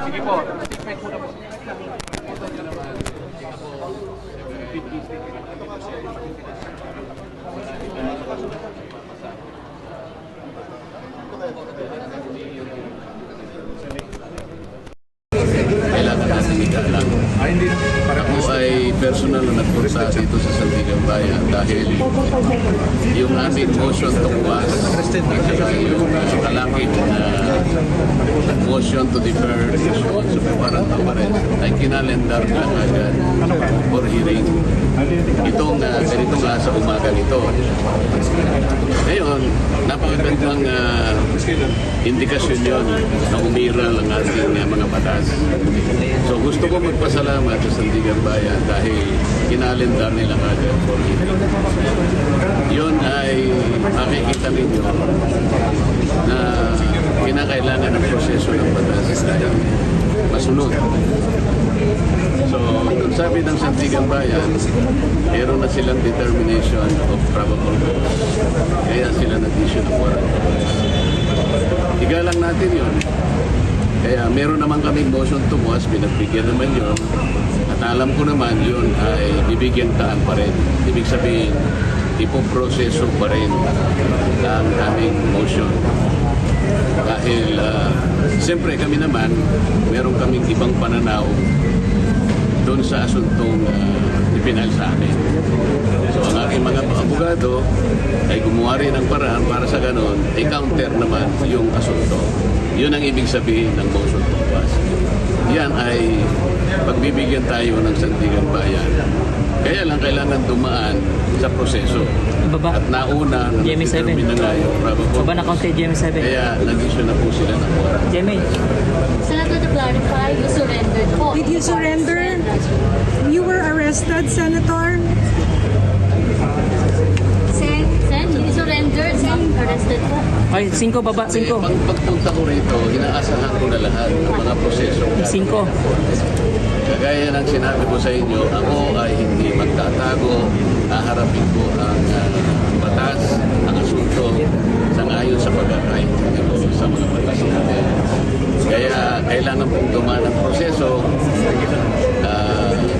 Sige po, statement muna po. Kailangan natin ikalang. Ako ay personal na nagpunta dito sa Sandigan Bayan dahil yung aming motion to quash at saka yung kalakip na motion to defer so parang tawarin ay kinalendar na agad for hearing. Itong ganito nga sa umaga nito. Ngayon, napakagandang indikasyon yun na umiral ang ating mga batas. So gusto ko magpasalamat sa Sandigan Bayan dahil kinalendar nila agad for hearing. Yun ay makikita ninyo na kinakailangan ng proseso ng batas dahil masunod. So, kung sabi ng Sandigan Bayan, meron na silang determination of probable cause. Kaya sila nag-issue ng warrant. Igalang natin yun. Kaya meron naman kaming motion to quash, pinagbigyan naman yun. At alam ko naman yun ay bibigyan taan pa rin. Ibig sabihin, ipoproseso pa rin ang aming motion. Dahil, siyempre kami naman, meron kaming ibang pananaw doon sa asuntong ipinal sa amin. So ang aking mga abogado ay gumawa rin ng paraan para sa ganon, i-counter naman yung asunto. Yun ang ibig sabihin ng motion to quash. Yan ay pagbibigyan tayo ng Sandigan Bayan. Kaya lang kailangan dumaan sa proseso. Baba. At nauna na determine na nga yung probable. Baba na konti, GMA7. Kaya nag-issue na po sila ng warrant. GMA. Senator, to clarify, you surrendered po. Did you surrender? You were arrested, Senator? Sen, you surrendered, Sen, arrested po. Ay, 5 baba, 5. Pagpunta ko rito, inaasahan ko na lahat ng mga proseso. 5. Kagaya ng sinabi ko sa inyo, ako ay hindi magtatago, haharapin ko ang batas, ang asunto, sangayon sa pagkakaintindi ko sa mga batas natin. Kaya kailangan pong dumaan ang proseso.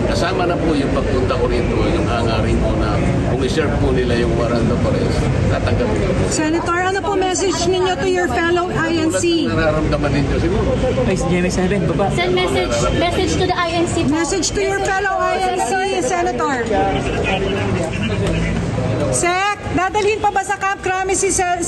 Kasama na po yung pagpunta ko rito, yung hangarin ko na kung i-serve po nila yung warrant of arrest, tatanggapin ko. Senator, ano po message ninyo to your fellow INC? Nararamdaman ninyo siguro. Ay, GMA7, baba. Send message to the INC po. Message to your fellow INC, Senator. Sec, dadalhin pa ba sa Camp Crame si Senator?